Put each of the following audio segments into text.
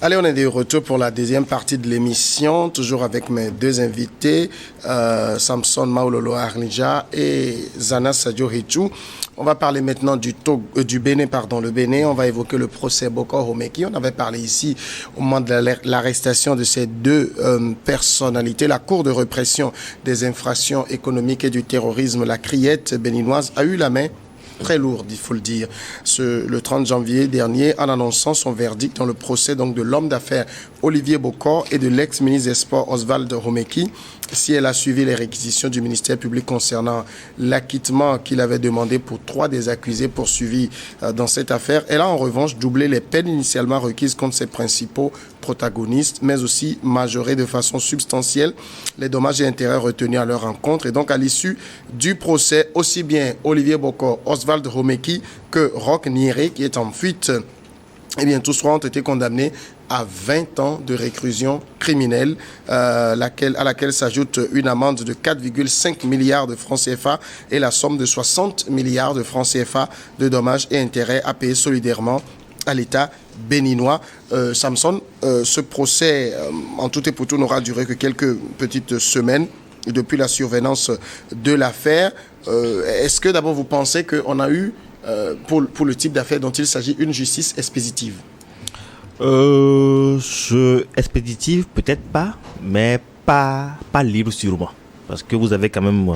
Allez, on est de retour pour la deuxième partie de l'émission, toujours avec mes deux invités, Samson Maololo Arnija et Zana Sadio Hichou. On va parler maintenant du Bénin, le Bénin. On va évoquer le procès Bokor Homeki. On avait parlé ici au moment de l'arrestation de ces deux personnalités. La Cour de répression des infractions économiques et du terrorisme, la criette béninoise, a eu la main très lourde, il faut le dire, le 30 janvier dernier, en annonçant son verdict dans le procès donc, de l'homme d'affaires Olivier Bokor et de l'ex-ministre des Sports Oswald Homeki. Si elle a suivi les réquisitions du ministère public concernant l'acquittement qu'il avait demandé pour 3 des accusés poursuivis dans cette affaire, elle a en revanche doublé les peines initialement requises contre ses principaux protagonistes, mais aussi majoré de façon substantielle les dommages et intérêts retenus à leur encontre. Et donc, à l'issue du procès, aussi bien Olivier Bokor, Oswald Homeki que Roch Nieré, qui est en fuite, eh bien, tous 3 ont été condamnés à 20 ans de réclusion criminelle, à laquelle s'ajoute une amende de 4,5 milliards de francs CFA et la somme de 60 milliards de francs CFA de dommages et intérêts à payer solidairement à l'État béninois. Samson, ce procès, en tout et pour tout, n'aura duré que quelques petites semaines depuis la survenance de l'affaire. Est-ce que d'abord vous pensez qu'on a eu, pour le type d'affaire dont il s'agit, une justice expéditive? Expéditive, peut-être pas, mais pas libre sûrement. Parce que vous avez quand même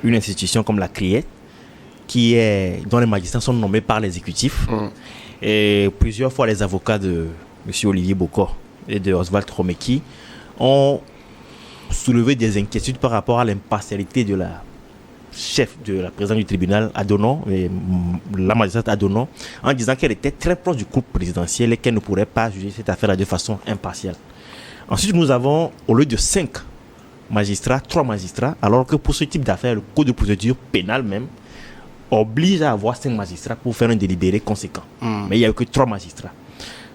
une institution comme la CRIET, dont les magistrats sont nommés par l'exécutif. Et plusieurs fois, les avocats de M. Olivier Bokor et de Oswald Homeki ont soulevé des inquiétudes par rapport à l'impartialité de la chef de la présidente du tribunal, Adonon, la magistrate Adonon, en disant qu'elle était très proche du couple présidentiel et qu'elle ne pourrait pas juger cette affaire de façon impartiale. Ensuite, nous avons, au lieu de 5 magistrats, 3 magistrats, alors que pour ce type d'affaires, le code de procédure pénale même oblige à avoir 5 magistrats pour faire un délibéré conséquent. Mais il n'y a que 3 magistrats.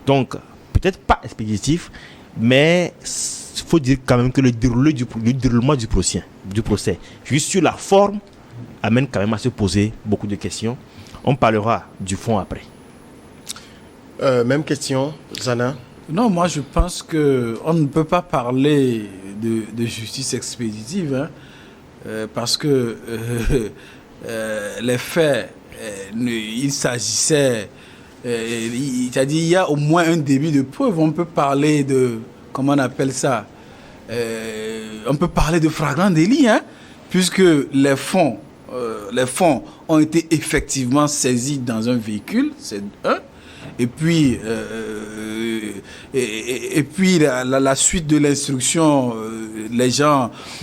Donc, peut-être pas expéditif, mais il faut dire quand même que le déroulement du procès, juste sur la forme, amène quand même à se poser beaucoup de questions. On parlera du fond après. Même question, Zana? Non, moi je pense qu'on ne peut pas parler de justice expéditive, parce que les faits, il s'agissait, c'est-à-dire il y a au moins un début de preuve. On peut parler de, comment on appelle ça, on peut parler de flagrant délit, puisque les fonds ont été effectivement saisis dans un véhicule, c'est un. Et puis, la suite de l'instruction,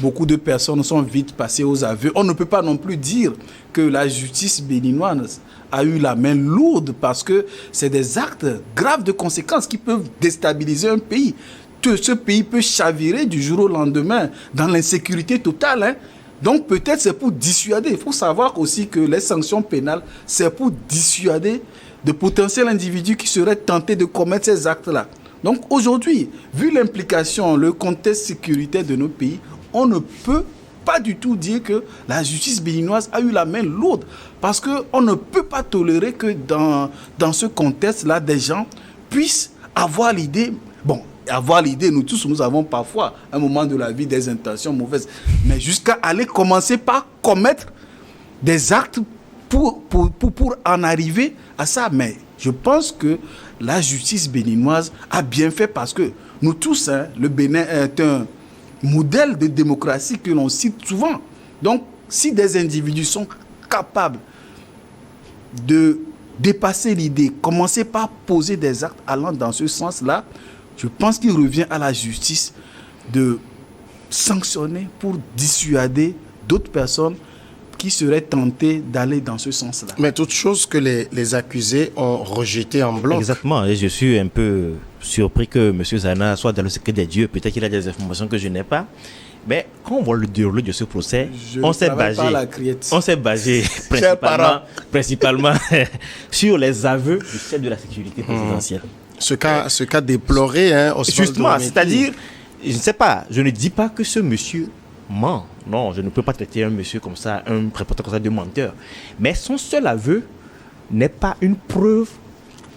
beaucoup de personnes sont vite passées aux aveux. On ne peut pas non plus dire que la justice béninoise a eu la main lourde, parce que c'est des actes graves de conséquences qui peuvent déstabiliser un pays. Ce pays peut chavirer du jour au lendemain dans l'insécurité totale. Donc peut-être c'est pour dissuader. Il faut savoir aussi que les sanctions pénales, c'est pour dissuader de potentiels individus qui seraient tentés de commettre ces actes-là. Donc aujourd'hui, vu l'implication, le contexte sécuritaire de nos pays, on ne peut pas du tout dire que la justice béninoise a eu la main lourde, parce qu'on ne peut pas tolérer que dans ce contexte-là, des gens puissent avoir l'idée, nous tous, nous avons parfois, à un moment de la vie, des intentions mauvaises, mais jusqu'à aller commencer par commettre des actes pour en arriver à ça. Mais je pense que la justice béninoise a bien fait, parce que nous tous, le Bénin est un modèle de démocratie que l'on cite souvent. Donc, si des individus sont capables de dépasser l'idée, commencer par poser des actes allant dans ce sens-là, je pense qu'il revient à la justice de sanctionner pour dissuader d'autres personnes qui seraient tentées d'aller dans ce sens-là. Mais toute chose que les accusés ont rejeté en bloc. Exactement, et je suis un peu surpris que M. Zana soit dans le secret des dieux. Peut-être qu'il a des informations que je n'ai pas. Mais quand on voit le déroulé de ce procès, on s'est basé principalement sur les aveux du chef de la sécurité présidentielle. Ce cas déploré, justement, c'est-à-dire, je ne sais pas, je ne dis pas que ce monsieur ment. Non, je ne peux pas traiter un monsieur comme ça, un prépotent comme ça, de menteur. Mais son seul aveu n'est pas une preuve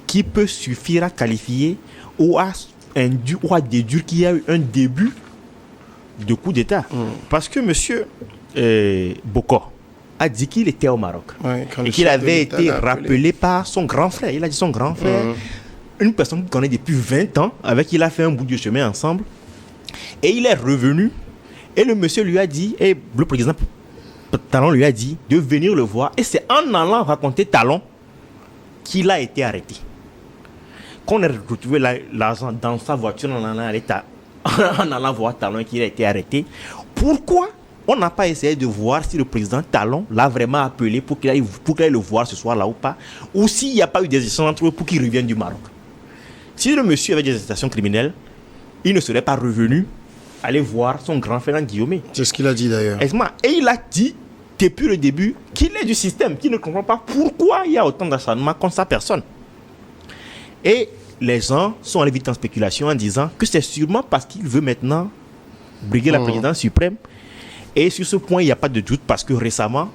qui peut suffire à qualifier ou à induit ou à déduire qu'il y a eu un début de coup d'État. Parce que M. Bokor a dit qu'il était au Maroc et qu'il avait été rappelé par son grand frère. Il a dit son grand frère, une personne qu'il connaît depuis 20 ans, avec qui il a fait un bout de chemin ensemble. Et il est revenu et le monsieur lui a dit, et le président Talon lui a dit de venir le voir. Et c'est en allant raconter Talon qu'il a été arrêté. Qu'on a retrouvé l'argent dans sa voiture en allant voir Talon et qu'il a été arrêté. Pourquoi on n'a pas essayé de voir si le président Talon l'a vraiment appelé pour qu'il aille le voir ce soir-là ou pas, ou s'il n'y a pas eu des échanges entre eux pour qu'il revienne du Maroc? Si le monsieur avait des arrestations criminelles, il ne serait pas revenu aller voir son grand frère Guillaume. C'est ce qu'il a dit d'ailleurs. Et il a dit depuis le début qu'il est du système, qu'il ne comprend pas pourquoi il y a autant d'acharnement contre sa personne. Et les gens sont allés vite en spéculation en disant que c'est sûrement parce qu'il veut maintenant briguer la présidence suprême. Et sur ce point, il n'y a pas de doute parce que récemment,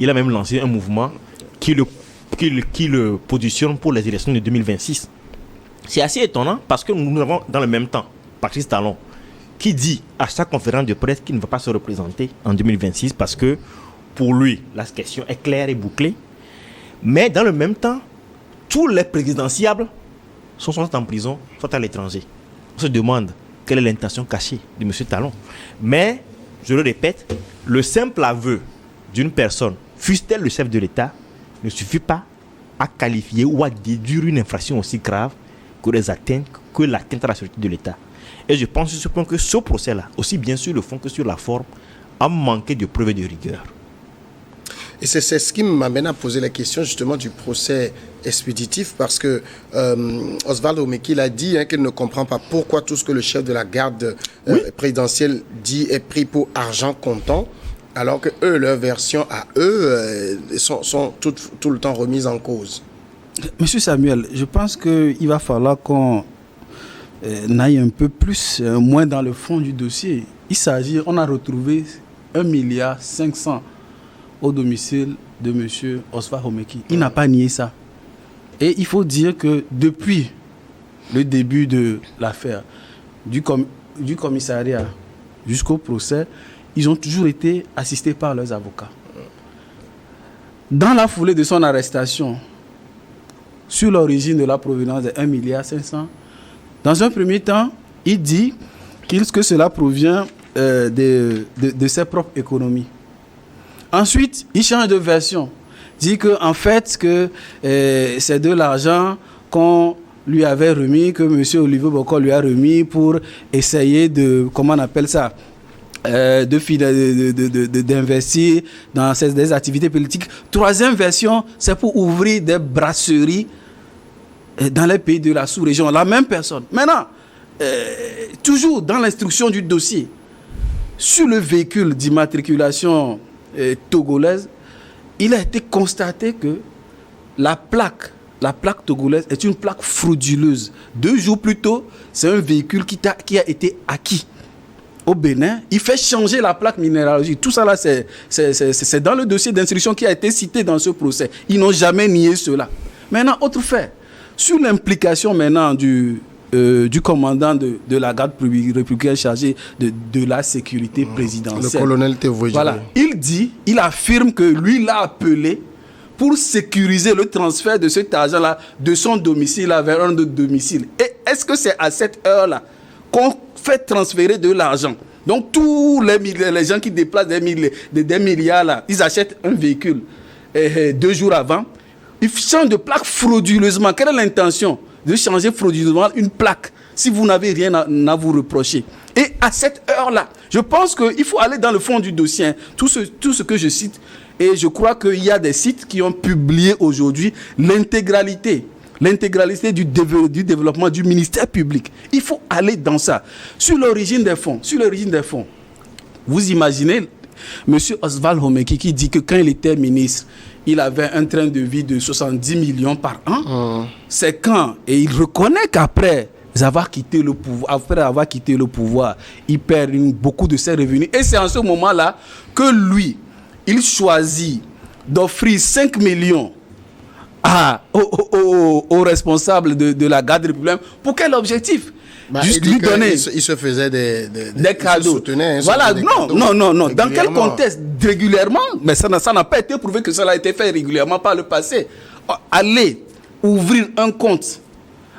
il a même lancé un mouvement qui le positionne pour les élections de 2026. C'est assez étonnant parce que nous avons dans le même temps Patrice Talon qui dit à chaque conférence de presse qu'il ne va pas se représenter en 2026 parce que pour lui, la question est claire et bouclée. Mais dans le même temps, tous les présidentiables sont soit en prison, soit à l'étranger. On se demande quelle est l'intention cachée de M. Talon. Mais, je le répète, le simple aveu d'une personne, fût-elle le chef de l'État, ne suffit pas à qualifier ou à déduire une infraction aussi grave que l'atteinte à la sécurité de l'État. Et je pense sur ce point que ce procès-là, aussi bien sur le fond que sur la forme, a manqué de preuves et de rigueur. Et c'est ce qui m'amène à poser la question justement du procès expéditif parce que Oswald Omekil a dit qu'il ne comprend pas pourquoi tout ce que le chef de la garde présidentielle dit est pris pour argent comptant alors que eux, leur version à eux sont tout le temps remises en cause. Monsieur Samuel, je pense qu'il va falloir qu'on aille un peu plus, moins dans le fond du dossier. On a retrouvé 1,5 milliard au domicile de M. Oswald Omekil. Il n'a pas nié ça. Et il faut dire que depuis le début de l'affaire, du commissariat jusqu'au procès, ils ont toujours été assistés par leurs avocats. Dans la foulée de son arrestation, sur l'origine de la provenance de 1,5 milliard, dans un premier temps, il dit que cela provient de ses propres économies. Ensuite, il change de version. Dit qu'en fait, c'est de l'argent qu'on lui avait remis, que M. Olivier Bokor lui a remis pour essayer d'investir dans des activités politiques. Troisième version, c'est pour ouvrir des brasseries dans les pays de la sous-région. La même personne. Maintenant, toujours dans l'instruction du dossier, sur le véhicule d'immatriculation togolaise, il a été constaté que la plaque togolaise est une plaque frauduleuse. 2 jours plus tôt, c'est un véhicule qui a été acquis au Bénin. Il fait changer la plaque minéralogique. Tout ça là, c'est dans le dossier d'instruction qui a été cité dans ce procès. Ils n'ont jamais nié cela. Maintenant, autre fait, sur l'implication maintenant du commandant de la garde républicaine chargé de la sécurité présidentielle. Le colonel Thévoï. Voilà. Il affirme que lui l'a appelé pour sécuriser le transfert de cet argent-là de son domicile vers un autre domicile. Et est-ce que c'est à cette heure-là qu'on fait transférer de l'argent? Donc tous les gens qui déplacent des milliards, là, ils achètent un véhicule 2 jours avant. Ils changent de plaque frauduleusement. Quelle est l'intention de changer frauduleusement une plaque si vous n'avez rien à vous reprocher? Et à cette heure-là, je pense qu'il faut aller dans le fond du dossier. Tout ce que je cite, et je crois qu'il y a des sites qui ont publié aujourd'hui l'intégralité du développement du ministère public. Il faut aller dans ça. Sur l'origine des fonds, vous imaginez M. Oswald Omekil qui dit que quand il était ministre, il avait un train de vie de 70 millions par an. C'est quand, et il reconnaît qu'après avoir quitté le pouvoir, il perd beaucoup de ses revenus. Et c'est en ce moment-là que lui, il choisit d'offrir 5 millions aux responsables de la garde républicaine. Pour quel objectif? juste lui donner. Il se faisait des cadeaux. Soutenait, voilà, non. Dans quel contexte? Régulièrement? Mais ça n'a pas été prouvé que cela a été fait régulièrement par le passé. Aller ouvrir un compte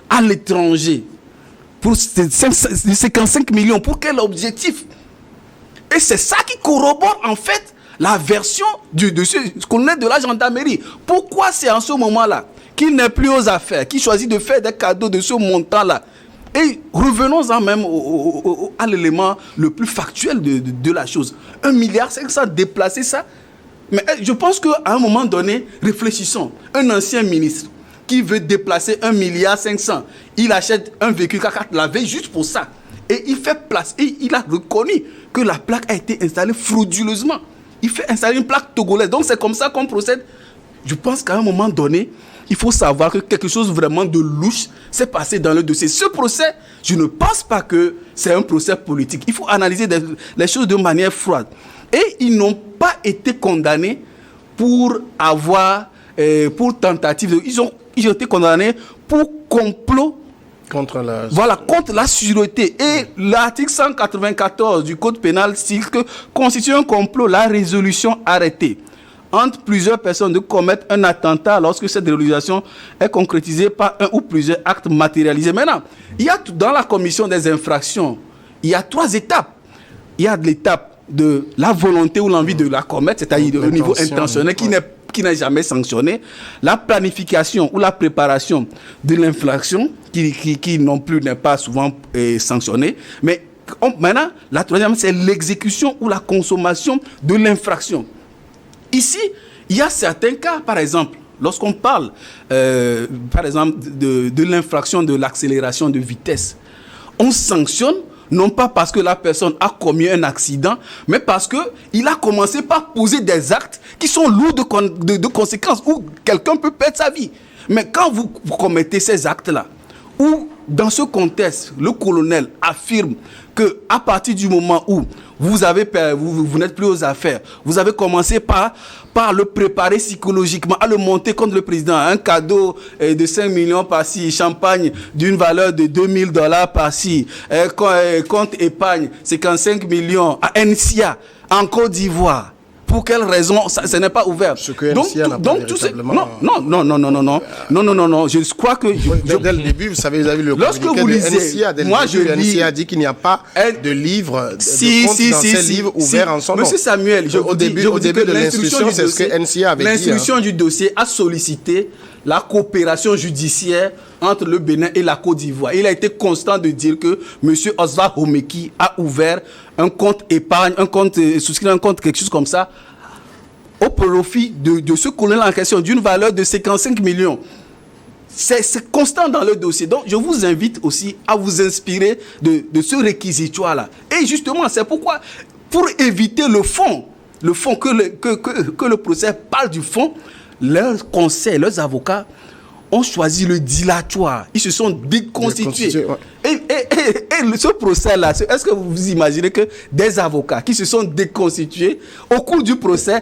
à l'étranger pour 55 millions, pour quel objectif? Et c'est ça qui corrobore en fait la version de ce colonel de la gendarmerie. Pourquoi c'est en ce moment-là qu'il n'est plus aux affaires, qu'il choisit de faire des cadeaux de ce montant-là? Et revenons-en même à l'élément le plus factuel de la chose. 1,5 milliard, déplacer ça. Mais je pense qu'à un moment donné, réfléchissons. Un ancien ministre qui veut déplacer 1,5 milliard, il achète un véhicule 4x4 la veille juste pour ça. Et il fait place. Et il a reconnu que la plaque a été installée frauduleusement. Il fait installer une plaque togolaise. Donc c'est comme ça qu'on procède. Je pense qu'à un moment donné, il faut savoir que quelque chose vraiment de louche s'est passé dans le dossier. Ce procès, je ne pense pas que c'est un procès politique. Il faut analyser les choses de manière froide. Et ils n'ont pas été condamnés pour pour tentative. Ils ont été condamnés pour complot contre la sûreté. Et l'article 194 du Code pénal dit que constitue un complot la résolution arrêtée entre plusieurs personnes de commettre un attentat lorsque cette résolution est concrétisée par un ou plusieurs actes matérialisés. Maintenant, dans la commission des infractions, il y a 3 étapes. Il y a de l'étape de la volonté ou l'envie de la commettre, c'est-à-dire au niveau intentionnel qui n'est jamais sanctionné, la planification ou la préparation de l'infraction qui non plus n'est pas souvent sanctionnée, mais maintenant, la troisième, c'est l'exécution ou la consommation de l'infraction. Ici, il y a certains cas, par exemple, lorsqu'on parle, par exemple, de l'infraction de l'accélération de vitesse, on sanctionne non pas parce que la personne a commis un accident, mais parce qu'il a commencé par poser des actes qui sont lourds de conséquences, où quelqu'un peut perdre sa vie. Mais quand vous commettez ces actes-là, où dans ce contexte, le colonel affirme qu'à partir du moment où vous n'êtes plus aux affaires, vous avez commencé par le préparer psychologiquement, à le monter contre le président, un cadeau de 5 millions par-ci, champagne d'une valeur de $2000 par-ci, compte épargne 55 millions à NCA, en Côte d'Ivoire. Pour quelle raison ce n'est pas ouvert? Ce que NCA n'a pas véritablement... Non. Je crois que... Dès le début, vous avez vu le communiqué de NCA. Moi, NCA a dit qu'il n'y a pas de livre, de confidentiel ouvert en son nom. Monsieur Samuel, au début de l'instruction, c'est ce que NCA avait dit. L'instruction du dossier a sollicité la coopération judiciaire entre le Bénin et la Côte d'Ivoire. Il a été constant de dire que M. Oswald Homeki a ouvert un compte épargne, souscrit un compte, quelque chose comme ça, au profit de ce colonel en question, d'une valeur de 55 millions. C'est constant dans le dossier. Donc, je vous invite aussi à vous inspirer de ce réquisitoire-là. Et justement, c'est pourquoi, pour éviter le fond que le procès parle du fond, leurs conseils, leurs avocats ont choisi le dilatoire. Ils se sont déconstitués. Ouais. Et ce procès-là, est-ce que vous imaginez que des avocats qui se sont déconstitués au cours du procès,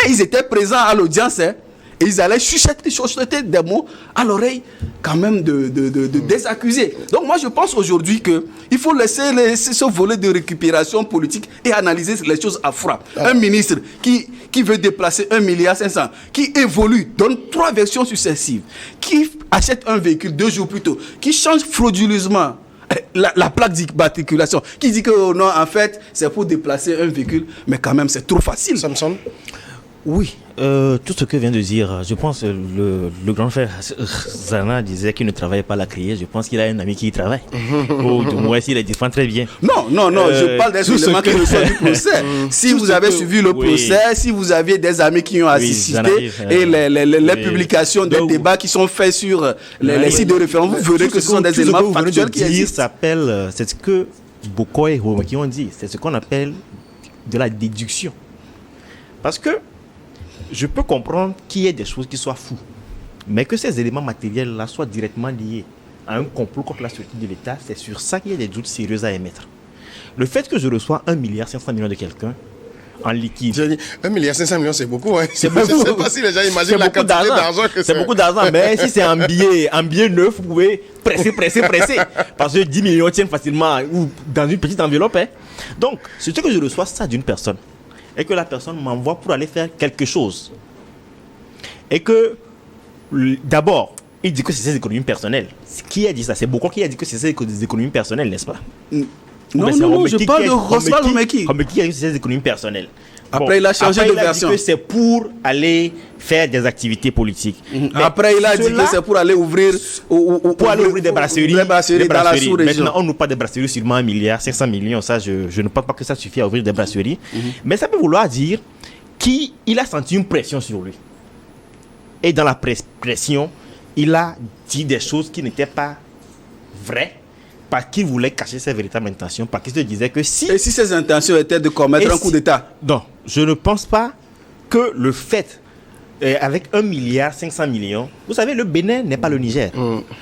ils étaient présents à l'audience, et ils allaient chuchoter des mots à l'oreille quand même des accusés. Donc moi je pense aujourd'hui qu'il faut laisser ce volet de récupération politique et analyser les choses à froid. Un ministre qui veut déplacer 1,5 milliard, qui évolue, donne 3 versions successives, qui achète un véhicule 2 jours plus tôt, qui change frauduleusement la plaque d'immatriculation, qui dit que non, en fait c'est pour déplacer un véhicule, mais quand même c'est trop facile. Samson? Oui, tout ce que vient de dire, je pense que le grand frère Zana disait qu'il ne travaille pas à la criée. Je pense qu'il a un ami qui y travaille. Ou du moins, il les défend très bien. Non, je parle des éléments qui ne sont du procès. Si vous avez suivi le procès, si vous aviez des amis qui ont assisté, et les publications des débats qui sont faits sur les sites de référence, vous verrez que ce sont des éléments factuels qui existent. C'est ce que Boko et Homeki ont dit, c'est ce qu'on appelle de la déduction. Parce que je peux comprendre qu'il y ait des choses qui soient fous, mais que ces éléments matériels-là soient directement liés à un complot contre la sécurité de l'État, c'est sur ça qu'il y a des doutes sérieux à émettre. Le fait que je reçois 1,5 milliard de quelqu'un en liquide. Je dis, 1,5 milliard, c'est beaucoup. Hein. C'est Je ne beaucoup. sais pas si les gens imaginent C'est la beaucoup quantité d'argent que c'est. C'est beaucoup d'argent, mais si c'est un billet neuf, vous pouvez presser. Parce que 10 millions tiennent facilement ou dans une petite enveloppe. Hein. Donc, c'est ce que je reçois ça d'une personne. Et que la personne m'envoie pour aller faire quelque chose. Et que, d'abord, il dit que c'est ses économies personnelles. Qui a dit ça? C'est beaucoup qui a dit que c'est ses économies personnelles, n'est-ce pas? Non, je parle de Roswell Romeki. Romeki a dit que c'est ses économies personnelles. Après, il a changé de version. Il a dit que c'est pour aller faire des activités politiques. Après, il a dit que c'est pour aller ouvrir des brasseries dans la sous-région. Maintenant, on nous parle des brasseries sur 1 milliard, 500 millions. Ça, je ne pense pas que ça suffit à ouvrir des brasseries. Mais ça peut vouloir dire qu'il a senti une pression sur lui. Et dans la pression, il a dit des choses qui n'étaient pas vraies. Parce qu'il voulait cacher ses véritables intentions, parce qu'il se disait que si... Et si ses intentions étaient de commettre un coup d'État? Non, je ne pense pas que le fait, avec 1,5 milliard, vous savez, le Bénin n'est pas le Niger.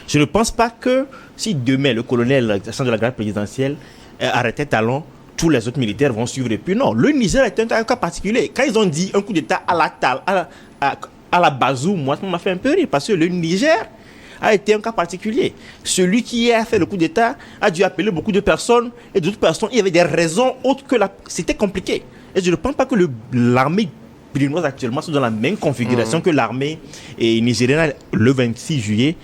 Je ne pense pas que si demain le colonel de la garde présidentielle arrêtait talon, tous les autres militaires vont suivre. Et puis non, le Niger est un cas particulier. Quand ils ont dit un coup d'État à la Bazou, moi, ça m'a fait un peu rire, parce que le Niger a été un cas particulier. Celui qui a fait le coup d'État a dû appeler beaucoup de personnes, et d'autres personnes, il y avait des raisons autres que c'était compliqué. Et je ne pense pas que l'armée béninoise actuellement soit dans la même configuration que l'armée nigérienne le 26 juillet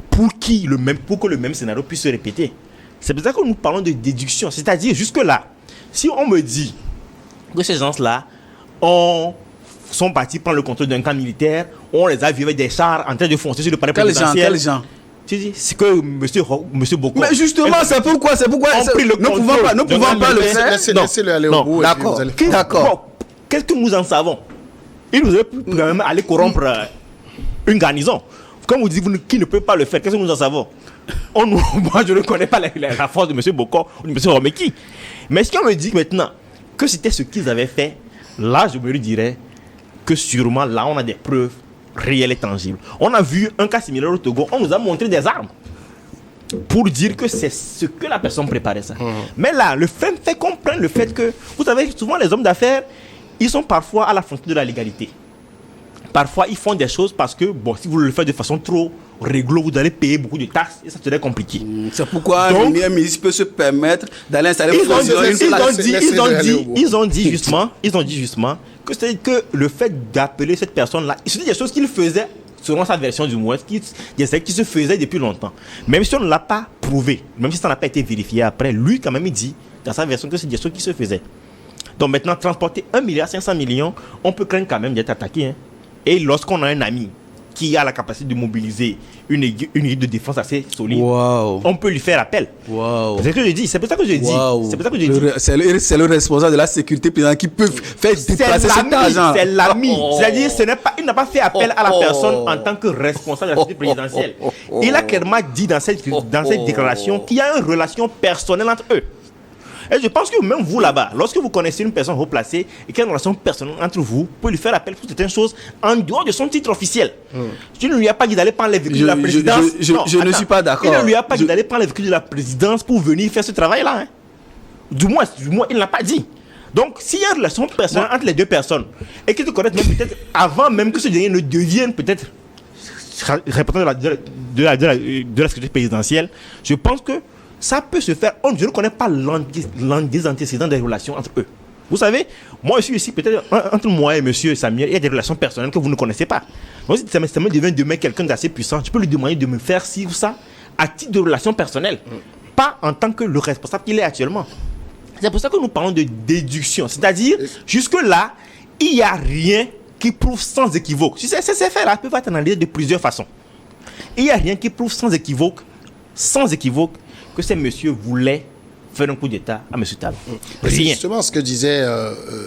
pour que le même scénario puisse se répéter. C'est pour ça que nous parlons de déduction. C'est-à-dire, jusque-là, si on me dit que ces gens-là sont partis prendre le contrôle d'un camp militaire, on les a vus avec des chars en train de foncer sur le palais présidentiel. Quels gens? C'est que monsieur Boko. Mais justement, c'est pourquoi nous ne pouvons pas le faire. Laissez-le aller au bout. D'accord. Qu'est-ce que nous en savons? Il nous aurait pu quand même aller corrompre une garnison. Comme vous dites, qui ne peut pas le faire, qu'est-ce que nous en savons? Moi, je ne connais pas la force de monsieur Boko ou de monsieur Romeki. Mais si on me dit maintenant que c'était ce qu'ils avaient fait, là, je me dirais que sûrement, là, on a des preuves réelles et tangibles. On a vu un cas similaire au Togo, on nous a montré des armes pour dire que c'est ce que la personne préparait ça. Mais là, le fait qu'on prenne le fait que, vous savez, souvent les hommes d'affaires, ils sont parfois à la frontière de la légalité. Parfois, ils font des choses parce que, bon, si vous le faites de façon trop réglo, vous allez payer beaucoup de taxes et ça serait compliqué. C'est pourquoi un ministre peut se permettre d'aller installer ils ont dit justement que c'est que le fait d'appeler cette personne-là, c'était des choses qu'il faisait, selon sa version du moins, qui se faisaient depuis longtemps. Même si on ne l'a pas prouvé, même si ça n'a pas été vérifié après, lui, quand même, il dit dans sa version que c'est des choses qui se faisaient. Donc maintenant, transporter 1,5 milliard, on peut craindre quand même d'être attaqué. Hein. Et lorsqu'on a un ami qui a la capacité de mobiliser une équipe de défense assez solide, on peut lui faire appel. C'est ce que je dis. C'est pour ça que je dis. C'est le responsable de la sécurité présidentielle qui peut faire déplacer cet argent. C'est l'ami. C'est-à-dire, il n'a pas fait appel à la personne en tant que responsable de la sécurité présidentielle. Il a clairement dit dans cette déclaration qu'il y a une relation personnelle entre eux. Et je pense que même vous là-bas, lorsque vous connaissez une personne haut placée et qu'il y a une relation personnelle entre vous, vous pouvez lui faire appel pour certaines choses en dehors de son titre officiel. Tu ne lui as pas dit d'aller prendre les véhicules de la présidence. Je ne suis pas d'accord. Il ne lui a pas dit d'aller prendre les véhicules de la présidence pour venir faire ce travail-là. Hein. Du moins, il ne l'a pas dit. Donc, s'il y a une relation personnelle entre les deux personnes et qu'ils te connaissent même peut-être avant même que ce dernier ne devienne peut-être représentant de la sécurité présidentielle, je pense que ça peut se faire. Je ne connais pas les antécédents des relations entre eux. Vous savez, moi je suis ici, peut-être entre moi et monsieur Samuel, il y a des relations personnelles que vous ne connaissez pas. Donc si Samuel devient demain quelqu'un d'assez puissant, je peux lui demander de me faire ci ou ça à titre de relation personnelle, pas en tant que le responsable qu'il est actuellement. C'est pour ça que nous parlons de déduction. C'est-à-dire, jusque-là, il n'y a rien qui prouve sans équivoque. Ces faits-là peuvent être analysés de plusieurs façons. Il n'y a rien qui prouve sans équivoque, que ces messieurs voulaient faire un coup d'État à M. Talon. C'est justement ce que disait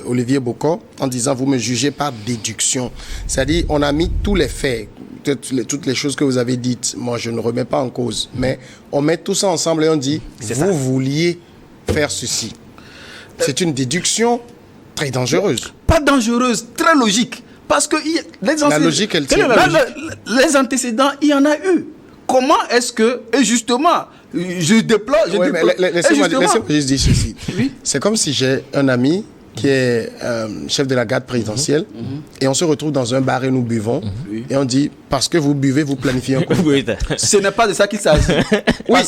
Olivier Boko en disant vous me jugez par déduction. C'est-à-dire on a mis tous les faits, toutes les choses que vous avez dites. Moi je ne remets pas en cause, mais on met tout ça ensemble et on dit vous vouliez faire ceci. C'est une déduction très dangereuse. Pas dangereuse, très logique. Parce que la logique elle tient. Les antécédents, il y en a eu. Comment est-ce que, et justement, je déplore. Laissez-moi juste dire ceci. Oui. C'est comme si j'ai un ami qui est chef de la garde présidentielle, et on se retrouve dans un bar et nous buvons, et on dit, parce que vous buvez, vous planifiez un coup. Ce n'est pas de ça qu'il s'agit. Oui,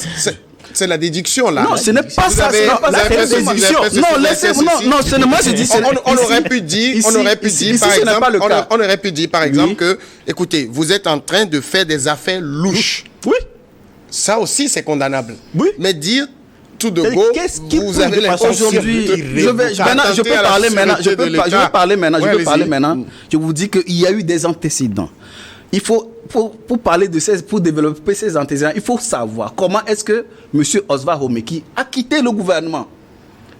c'est la déduction là. Non, ce n'est pas ça. C'est la déduction. Non, laissez-moi. Non, c'est moi je dis. On aurait pu dire, on aurait pu dire par exemple que, écoutez, vous êtes en train de faire des affaires louches. Oui. Ça aussi c'est condamnable. Oui. Mais dire tout de go, vous avez l'intention aujourd'hui. Je peux parler maintenant. Je peux parler maintenant. Je vous dis qu'il y a eu des antécédents. Il faut, pour parler de ces, pour développer ces antécédents, il faut savoir comment est-ce que M. Oswald Homeki a quitté le gouvernement.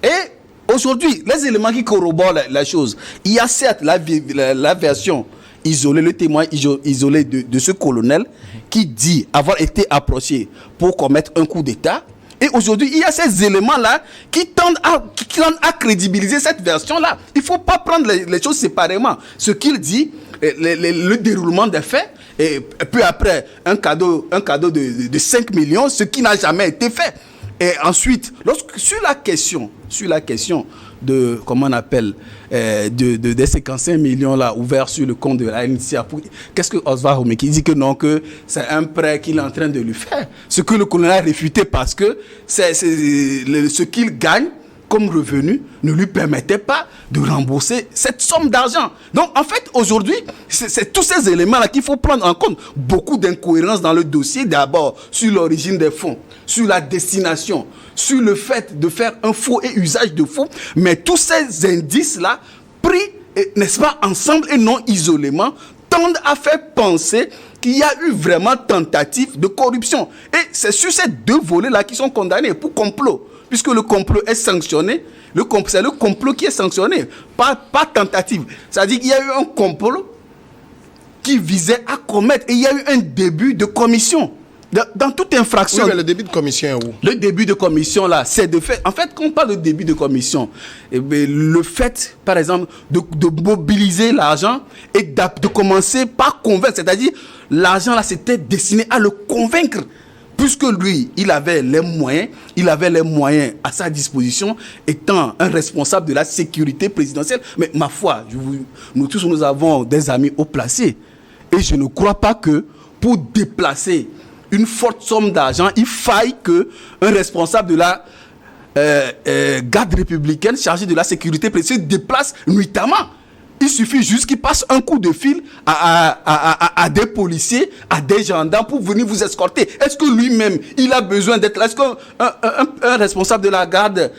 Et aujourd'hui, les éléments qui corroborent la chose, il y a certes la version isolée, le témoin isolé de ce colonel qui dit avoir été approché pour commettre un coup d'État. Et aujourd'hui, il y a ces éléments-là qui tendent à crédibiliser cette version-là. Il ne faut pas prendre les choses séparément. Ce qu'il dit, le déroulement des faits, et puis après, un cadeau de 5 millions, ce qui n'a jamais été fait. Et ensuite, sur la question de, comment on appelle, de ces 55 millions là ouverts sur le compte de la NCA, qu'est-ce que Oswald Homeki dit que non, que c'est un prêt qu'il est en train de lui faire. Ce que le colonel a réfuté parce que ce qu'il gagne comme revenu ne lui permettait pas de rembourser cette somme d'argent. Donc, en fait, aujourd'hui, c'est tous ces éléments-là qu'il faut prendre en compte. Beaucoup d'incohérences dans le dossier, d'abord sur l'origine des fonds, sur la destination, sur le fait de faire un faux et usage de faux. Mais tous ces indices-là, pris, n'est-ce pas, ensemble et non isolément, tendent à faire penser qu'il y a eu vraiment tentative de corruption. Et c'est sur ces deux volets-là qui sont condamnés pour complot. Puisque le complot est sanctionné, c'est le complot qui est sanctionné, pas tentative. C'est-à-dire qu'il y a eu un complot qui visait à commettre, et il y a eu un début de commission. Dans toute infraction. Oui, mais le début de commission est où? Le début de commission, là, c'est de fait. En fait, quand on parle de début de commission, le fait, par exemple, de mobiliser l'argent et de commencer par convaincre, c'est-à-dire, l'argent, là, c'était destiné à le convaincre. Puisque lui, il avait les moyens à sa disposition, étant un responsable de la sécurité présidentielle. Mais ma foi, nous tous, nous avons des amis haut placés. Et je ne crois pas que pour déplacer une forte somme d'argent, il faille qu'un responsable de la garde républicaine chargé de la sécurité présidentielle se déplace nuitamment. Il suffit juste qu'il passe un coup de fil à des policiers, à des gendarmes pour venir vous escorter. Est-ce que lui-même, il a besoin d'être là? Est-ce qu'un responsable de la garde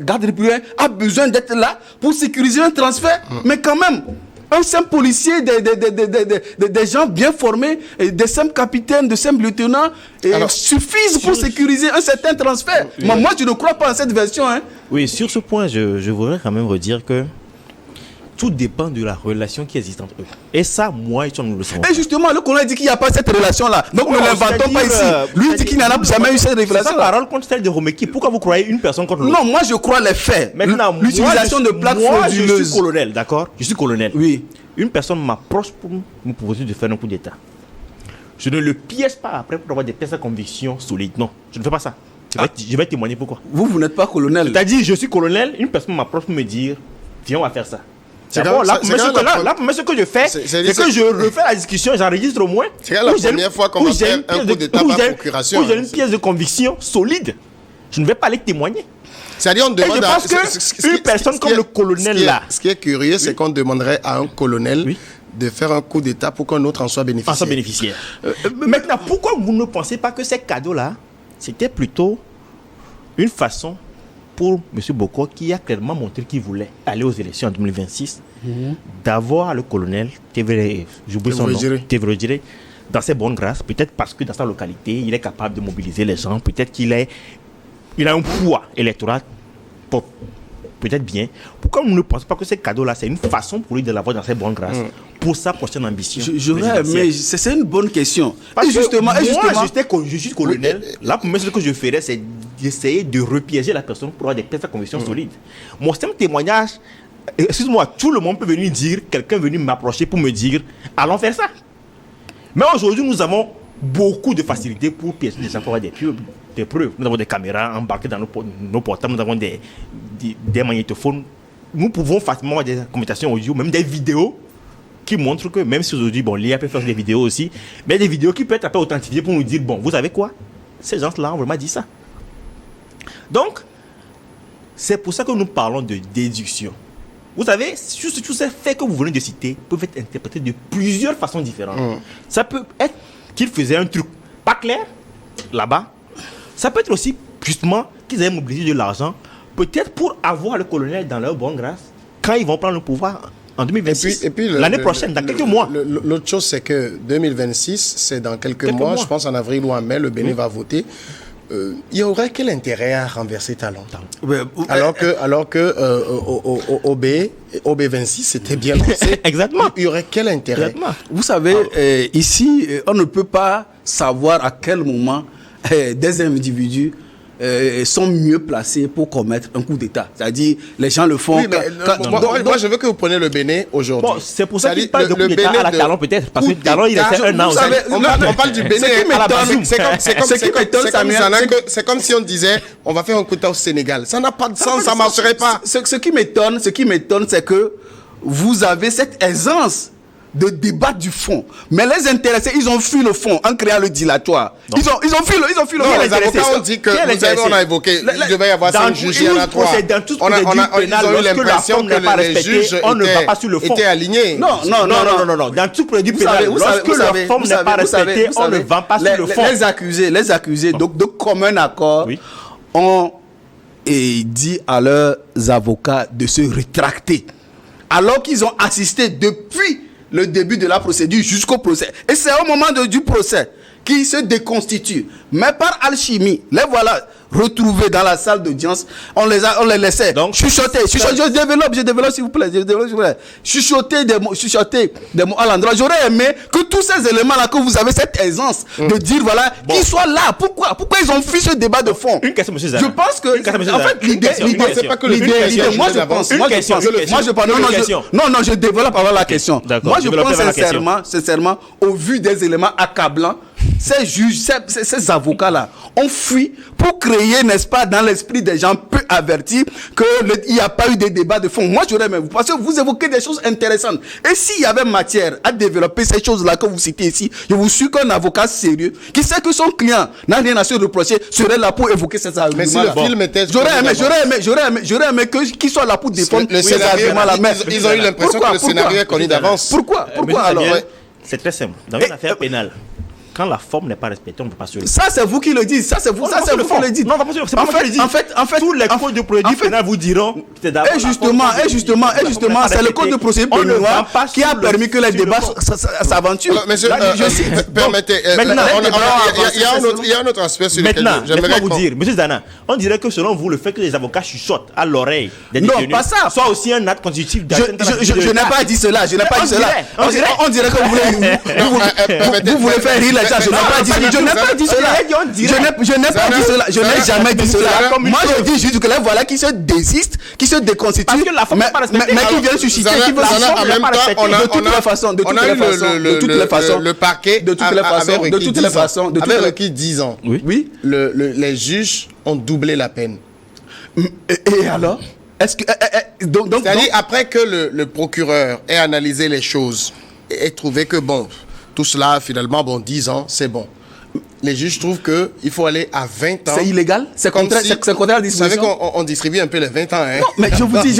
républicaine a besoin d'être là pour sécuriser un transfert? Mais quand même, un simple policier, des gens bien formés, des simples capitaines, des simples lieutenants, suffisent pour sécuriser un certain transfert. Moi, je ne crois pas en cette version. Hein. Oui, sur ce point, je voudrais quand même redire que tout dépend de la relation qui existe entre eux. Et ça, moi et toi, nous le savons. Et justement, le colonel dit qu'il n'y a pas cette relation-là. Donc, ne l'inventons pas ici. Lui, il dit qu'il n'y en a jamais eu cette relation-là. C'est sa parole contre celle de Homeki. Pourquoi vous croyez une personne contre l'autre? Non, moi, je crois les faits. Maintenant, l'utilisation de plaques frauduleuses. Je suis colonel, d'accord? Je suis colonel. Oui. Une personne m'approche pour me proposer de faire un coup d'État. Je ne le piège pas après pour avoir des pièces de conviction solides. Non, je ne fais pas ça. Je vais témoigner pourquoi. Vous n'êtes pas colonel. C'est-à-dire, je suis colonel, une personne m'approche pour me dire, viens, on va faire ça. D'abord, là, ce que je fais, c'est que je refais la discussion, j'enregistre au moins. C'est la première fois qu'on va faire un coup d'état par procuration. Où j'ai une pièce de conviction solide. Je ne vais pas aller témoigner. C'est-à-dire, on demande. Et je pense qu'une personne comme le colonel là. Ce qui est curieux, c'est qu'on demanderait à un colonel de faire un coup d'état pour qu'un autre en soit bénéficiaire. Maintenant, pourquoi vous ne pensez pas que ces cadeaux-là, c'était plutôt une façon pour M. Bokor, qui a clairement montré qu'il voulait aller aux élections en 2026, d'avoir le colonel Théodore Djiré dans ses bonnes grâces, peut-être parce que dans sa localité, il est capable de mobiliser les gens, peut-être qu'il a un poids électoral, peut-être bien. Pourquoi on ne pense pas que ces cadeaux-là, c'est une façon pour lui de l'avoir dans ses bonnes grâces pour sa prochaine ambition? Mais c'est une bonne question. Parce que justement, je suis colonel, là, pour moi, ce que je ferais, c'est d'essayer de repiéger la personne pour avoir des pièces de conviction solides. Mon simple témoignage, excuse-moi, tout le monde peut venir dire, quelqu'un est venu m'approcher pour me dire, allons faire ça. Mais aujourd'hui, nous avons beaucoup de facilité pour piéger les gens pour avoir des preuves. Nous avons des caméras embarquées dans nos portables, nous avons des magnétophones nous pouvons facilement avoir des conversations audio, même des vidéos qui montrent que même si aujourd'hui, bon, l'IA peut faire des vidéos aussi, mais des vidéos qui peuvent être un peu authentifiées pour nous dire, bon, vous savez quoi? Ces gens-là ont vraiment dit ça. Donc, c'est pour ça que nous parlons de déduction. Vous savez, tous ces faits que vous venez de citer peuvent être interprétés de plusieurs façons différentes. Ça peut être qu'ils faisaient un truc pas clair, là-bas. Ça peut être aussi, justement, qu'ils avaient mobilisé de l'argent, peut-être pour avoir le colonel dans leur bonne grâce, quand ils vont prendre le pouvoir en 2026. Et puis l'année prochaine, dans quelques mois. L'autre chose, c'est que 2026, c'est dans quelques mois, je pense en avril ou en mai, le Bénin va voter. Il y aurait quel intérêt à renverser Talon? Alors que OB26 c'était bien lancé. Exactement. Il y aurait quel intérêt? Exactement. Vous savez, ici, on ne peut pas savoir à quel moment des individus sont mieux placés pour commettre un coup d'État. C'est-à-dire, les gens le font... Oui, moi, je veux que vous preniez le Bénin aujourd'hui. Bon, c'est pour ça qu'il parle de coup d'État à la Talon, peut-être. Parce que Talon, il restait un an. On parle du Bénin. C'est comme si on disait, on va faire un coup d'État au Sénégal. Ça n'a pas de sens, ça ne marcherait pas. Ce qui m'étonne, c'est que vous avez cette aisance de débattre du fond. Mais les intéressés, ils ont fui le fond en créant le dilatoire. Ils ont fui le fond. Les avocats ont dit que, on a évoqué, il devait y avoir 5 juges, il y en a 3. Dans tout pénal, lorsque la forme n'est pas respectée, on ne va pas sur le fond. Étaient alignés. Non. Dans tout procédé pénal, lorsque la forme n'est pas respectée, on ne va pas sur le fond. Les accusés, donc de commun accord, ont dit à leurs avocats de se rétracter. Alors qu'ils ont assisté depuis le début de la procédure jusqu'au procès. Et c'est au moment du procès qui se déconstituent. Mais par alchimie, les voilà retrouvés dans la salle d'audience. On les laissait chuchoter. Je développe s'il vous plaît. Chuchoter des mots à l'endroit. J'aurais aimé que tous ces éléments-là, que vous avez cette aisance de dire, voilà, qu'ils soient là. Pourquoi ils ont fait ce débat de fond? Une question, monsieur Zana. Je pense que, en fait, l'idée, c'est pas que l'idée, moi je pense, non, je développe avant la question. Moi je pense sincèrement, au vu des éléments accablants, ces juges, ces avocats-là ont fui pour créer, n'est-ce pas, dans l'esprit des gens peu avertis, qu'il n'y a pas eu de débat de fond. Moi, j'aurais même, parce que vous évoquez des choses intéressantes. Et s'il y avait matière à développer ces choses-là que vous citez ici, je vous suis qu'un avocat sérieux, qui sait que son client n'a rien à se reprocher, serait là pour évoquer ces arguments. Mais si le film était... J'aurais aimé qu'il soit là pour défendre ces arguments-là. Ils ont eu l'impression que le scénario est connu d'avance. Pourquoi alors? C'est très simple. Dans une affaire pénale, quand la forme n'est pas respectée, on ne peut pas se le dire. Ça, c'est vous qui le dites. C'est vous qui le dites. Non, c'est pas moi qui le dis. En fait, tous les codes de procédure pénale vous diront. Et justement, c'est le code de procédure pénale qui a permis que les débats s'aventurent. Monsieur, permettez. Il y a un autre aspect sur lequel j'aimerais vous dire, monsieur Zana, on dirait que selon vous, le fait que les avocats chuchotent à l'oreille des détenus, non, pas ça, soit aussi un acte constitutif. Je n'ai pas dit cela. On dirait que vous voulez faire rire les gens. Je n'ai pas dit cela. Je n'ai jamais dit cela. Moi, je dis juste que là, voilà, qui se désistent, qui se déconstituent, parce que la forme n'est pas respectée. Mais qui viennent susciter, qui veulent en même temps, de toutes les façons, le parquet avait requis 10 ans. Oui. Les juges ont doublé la peine. Et alors? C'est-à-dire, après que le procureur ait analysé les choses et trouvé que, bon, tout cela, finalement, 10 ans, c'est bon. Les juges trouvent qu'il faut aller à 20 ans. C'est illégal? C'est contraire à la disposition? Vous savez qu'on distribue un peu les 20 ans. Hein? Non, mais je vous dis,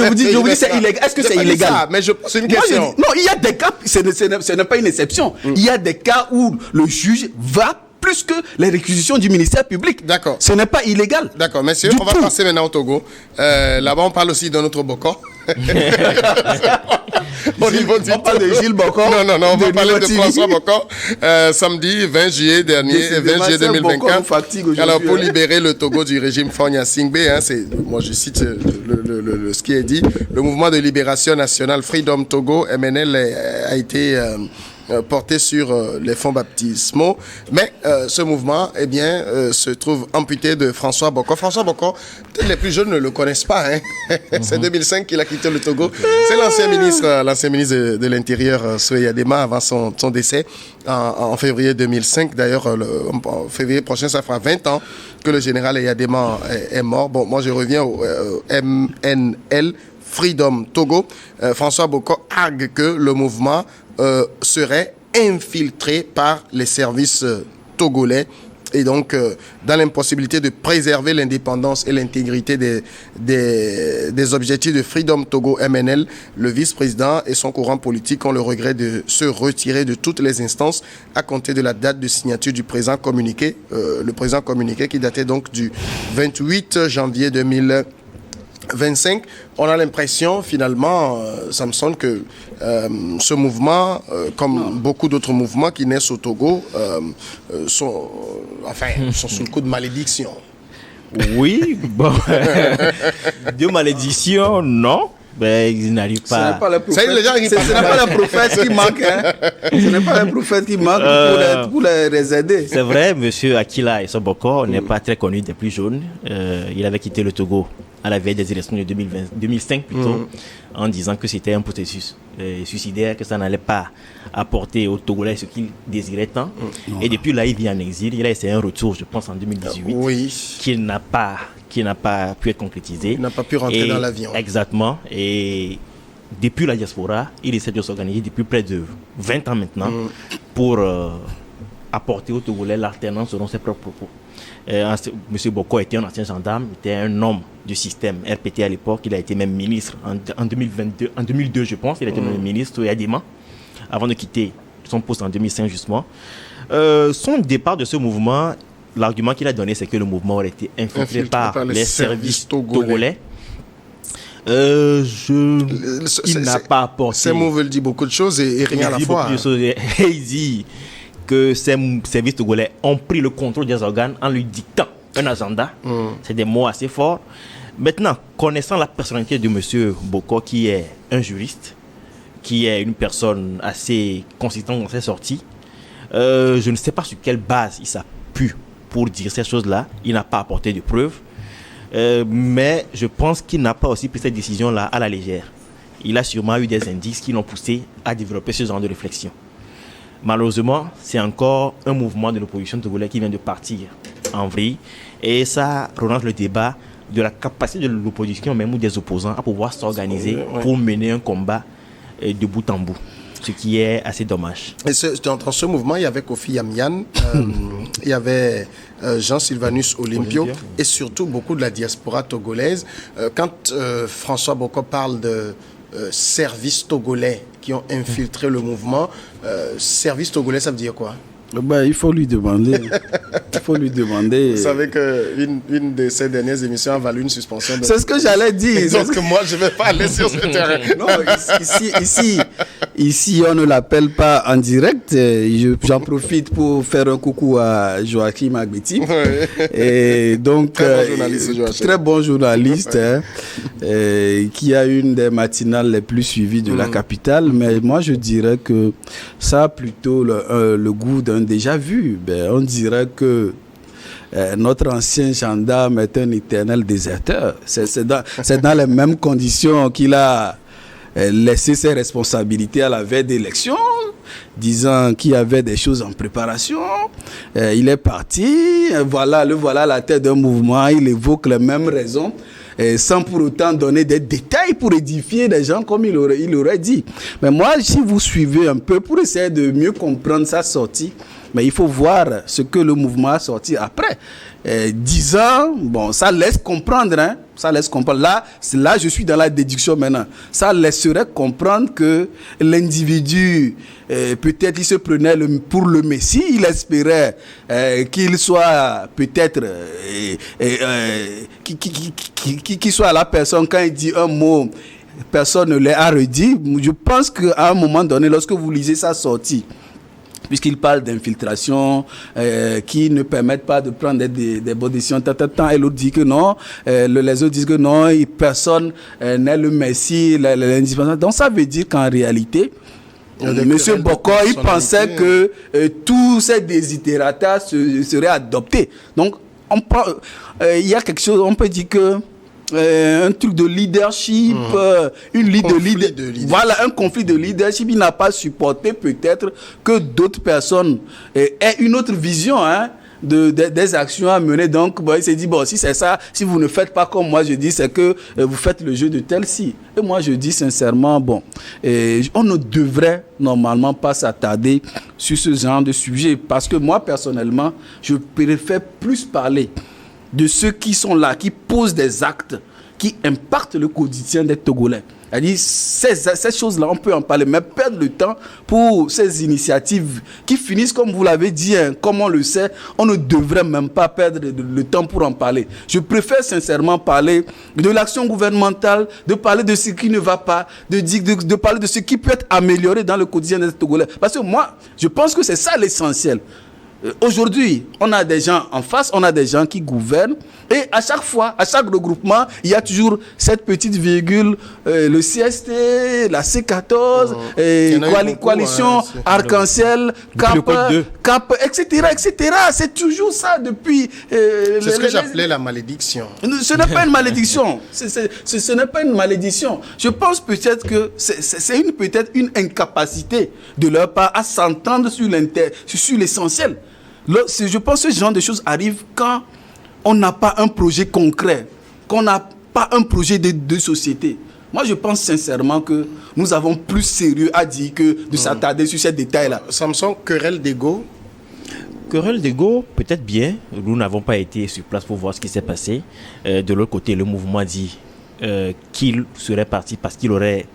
c'est illégal. Est-ce que c'est illégal? Mais je pose une question. Non, il y a des cas, ce n'est pas une exception. Il y a des cas où le juge va plus que les réquisitions du ministère public. D'accord. Ce n'est pas illégal. D'accord, messieurs, on va passer maintenant au Togo. Là-bas, on parle aussi de notre Boko. On parle de Gilles Boko. Non, on va parler de François Boko. Samedi 20 juillet dernier, 20 juillet 2024. Alors, pour libérer le Togo du régime Fogna Singbe, moi je cite ce qui est dit, le mouvement de libération nationale Freedom Togo, MNL, a été porté sur les fonds baptismaux, mais ce mouvement se trouve amputé de François Boko. François Boko, peut-être les plus jeunes ne le connaissent pas, c'est 2005 qu'il a quitté le Togo. C'est l'ancien ministre de l'Intérieur, Soué Yadema, avant son décès en février 2005. D'ailleurs, en février prochain, ça fera 20 ans que le général Yadema est mort. Bon, moi je reviens au MNL Freedom Togo, François Boko argue que le mouvement serait infiltré par les services togolais et donc dans l'impossibilité de préserver l'indépendance et l'intégrité des objectifs de Freedom Togo MNL, le vice-président et son courant politique ont le regret de se retirer de toutes les instances à compter de la date de signature du présent communiqué, le présent communiqué qui datait donc du 28 janvier 2025. On a l'impression, finalement, Samson, que ce mouvement, comme beaucoup d'autres mouvements qui naissent au Togo, sont sous le coup de malédiction. Oui, bon. De malédiction, non. Ben, ils n'arrivent pas. Ce n'est pas les prophètes, Ce n'est pas les prophètes qui manquent. Hein. Ce n'est pas les prophètes qui manquent pour les aider. C'est vrai, M. Akila Soboko n'est pas très connu des plus jeunes. Il avait quitté le Togo à la veille des élections de 2005 plutôt, en disant que c'était un processus suicidaire, que ça n'allait pas apporter aux Togolais ce qu'ils désiraient tant. Et depuis là, il vit en exil. Il a essayé un retour, je pense, en 2018, qui n'a pas pu être concrétisé. Il n'a pas pu rentrer dans l'avion. Exactement. Et depuis la diaspora, il essaie de s'organiser depuis près de 20 ans maintenant pour apporter aux Togolais l'alternance selon ses propres propos. M. Boko était un ancien gendarme, était un homme du système RPT à l'époque. Il a été même ministre en 2002, je pense. Il a été même ministre et Adima avant de quitter son poste en 2005 justement. Son départ de ce mouvement, l'argument qu'il a donné, c'est que le mouvement aurait été infiltré par les services togolais. Il n'a pas apporté. Ces mots veulent dire beaucoup de choses et rien à la fois. Il dit que ces services togolais ont pris le contrôle des organes en lui dictant un agenda. C'est des mots assez forts. Maintenant, connaissant la personnalité de M. Boko, qui est un juriste, qui est une personne assez consistante dans ses sorties, je ne sais pas sur quelle base il s'appuie pour dire ces choses-là. Il n'a pas apporté de preuves. Mais je pense qu'il n'a pas aussi pris cette décision-là à la légère. Il a sûrement eu des indices qui l'ont poussé à développer ce genre de réflexion. Malheureusement, c'est encore un mouvement de l'opposition togolaise qui vient de partir en vrille. Et ça relance le débat de la capacité de l'opposition, même ou des opposants, à pouvoir s'organiser pour mener un combat de bout en bout. Ce qui est assez dommage. Et dans ce mouvement, il y avait Kofi Yamian, il y avait Jean Sylvanus Olympio et surtout beaucoup de la diaspora togolaise. Quand François Boko parle de services togolais qui ont infiltré le mouvement, services togolais, ça veut dire quoi? Il faut lui demander. Vous savez qu'une de ces dernières émissions a valu une suspension. C'est ce que j'allais dire. Donc moi, je ne vais pas aller sur ce terrain. Non, ici, on ne l'appelle pas en direct. J'en profite pour faire un coucou à Joachim Agbeti. Et donc, très bon journaliste, qui a une des matinales les plus suivies de la capitale. Mais moi, je dirais que ça a plutôt le goût d'un déjà vu. On dirait que notre ancien gendarme est un éternel déserteur. C'est dans les mêmes conditions qu'il a laissé ses responsabilités à la veille d'élection, disant qu'il y avait des choses en préparation. Il est parti, voilà à la tête d'un mouvement, il évoque les mêmes raisons, sans pour autant donner des détails pour édifier les gens comme il aurait dit. Mais moi, si vous suivez un peu, pour essayer de mieux comprendre sa sortie, mais il faut voir ce que le mouvement a sorti après. 10 ans, bon, ça laisse comprendre, hein. Ça laisse comprendre. Là, je suis dans la déduction maintenant. Ça laisserait comprendre que l'individu, peut-être il se prenait pour le Messie, il espérait qu'il soit peut-être, qu'il soit la personne, quand il dit un mot, personne ne l'a redit. Je pense qu'à un moment donné, lorsque vous lisez sa sortie, puisqu'il parle d'infiltration qui ne permettent pas de prendre des bonnes décisions. Et l'autre dit que non, les autres disent que non, personne n'est le Messie, l'indispensable. Donc ça veut dire qu'en réalité, M. Boko, il pensait que tous ces désidératas seraient adoptés. Donc il y a quelque chose, on peut dire que un truc de leadership, voilà, un conflit de leadership. Il n'a pas supporté peut-être que d'autres personnes aient une autre vision, hein, des actions à mener. Donc, il s'est dit, si c'est ça, si vous ne faites pas comme moi, je dis, c'est que vous faites le jeu de tel-ci. Et moi, je dis sincèrement, on ne devrait normalement pas s'attarder sur ce genre de sujet. Parce que moi, personnellement, je préfère plus parler de ceux qui sont là, qui posent des actes, qui impactent le quotidien des Togolais. C'est-à-dire, ces choses-là, on peut en parler, mais perdre le temps pour ces initiatives qui finissent, comme vous l'avez dit, comme on le sait, on ne devrait même pas perdre le temps pour en parler. Je préfère sincèrement parler de l'action gouvernementale, de parler de ce qui ne va pas, de parler de ce qui peut être amélioré dans le quotidien des Togolais. Parce que moi, je pense que c'est ça l'essentiel. Aujourd'hui, on a des gens en face, on a des gens qui gouvernent, et à chaque fois, à chaque regroupement, il y a toujours cette petite virgule, le CST, la C14, coalition Arc-en-Ciel, CAP, etc., etc. C'est toujours ça depuis... c'est ce que j'appelais la malédiction. Ce n'est pas une malédiction. Ce n'est pas une malédiction. Je pense peut-être que c'est peut-être une incapacité de leur part à s'entendre sur l'essentiel. Je pense que ce genre de choses arrive quand on n'a pas un projet concret, qu'on n'a pas un projet de société. Moi, je pense sincèrement que nous avons plus sérieux à dire que de s'attarder sur ces détails-là. Samson, querelle d'ego? Querelle d'ego, peut-être bien. Nous n'avons pas été sur place pour voir ce qui s'est passé. De l'autre côté, le mouvement dit qu'il serait parti parce qu'il aurait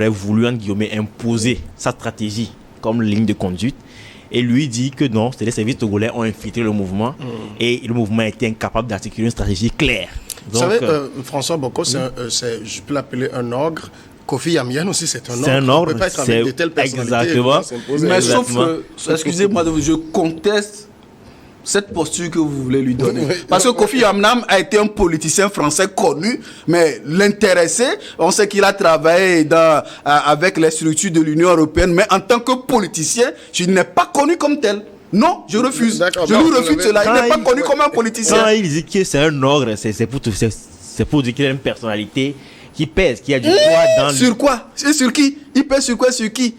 voulu, entre guillemets, imposer sa stratégie comme ligne de conduite. Et lui dit que non, les services togolais ont infiltré le mouvement et le mouvement a été incapable d'articuler une stratégie claire. Donc, vous savez, François Boko, je peux l'appeler un ogre. Kofi Yamian aussi, c'est un ogre. C'est un ogre. On ne peut pas être avec de telles personnalités. Exactement. Mais sauf que, excusez-moi, je conteste cette posture que vous voulez lui donner. Parce que Kofi Annan a été un politicien français connu, mais l'intéressé, on sait qu'il a travaillé avec les structures de l'Union européenne, mais en tant que politicien, je n'ai pas connu comme tel. Non, je refuse. Je lui refuse cela. Il n'est pas connu comme un politicien. Quand il dit que c'est un ogre, c'est pour dire qu'il a une personnalité qui pèse, qui a du poids dans... Sur quoi? C'est sur qui? Il pèse sur quoi? Sur qui?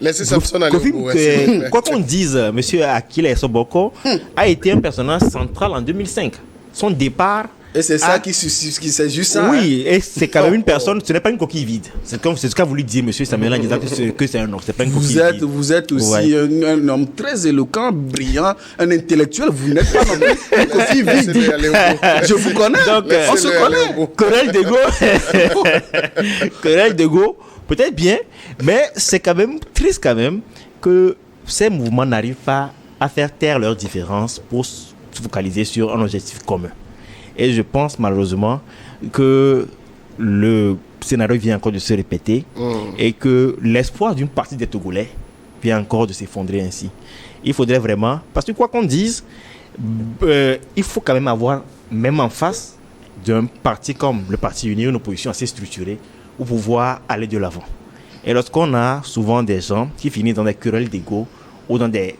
Laissez Samson aller. Quoi qu'on dise, M. Akile Soboko a été un personnage central en 2005. Son départ... Et c'est ça c'est juste ça. Oui, et c'est quand même une personne, ce n'est pas une coquille vide. C'est ce qu'a voulu dire M. Samuel en disant que c'est un homme. C'est pas une coquille vide. Vous êtes aussi un homme très éloquent, brillant, un intellectuel. Vous n'êtes pas non plus une coquille vide. Je vous connais. Donc, on se connaît. Querelle d'ego, peut-être bien, mais c'est quand même triste que ces mouvements n'arrivent pas à faire taire leurs différences pour se focaliser sur un objectif commun. Et je pense malheureusement que le scénario vient encore de se répéter et que l'espoir d'une partie des Togolais vient encore de s'effondrer ainsi. Il faudrait vraiment, parce que quoi qu'on dise, il faut quand même avoir, même en face d'un parti comme le Parti uni, une opposition assez structurée pour pouvoir aller de l'avant. Et lorsqu'on a souvent des gens qui finissent dans des querelles d'ego ou dans des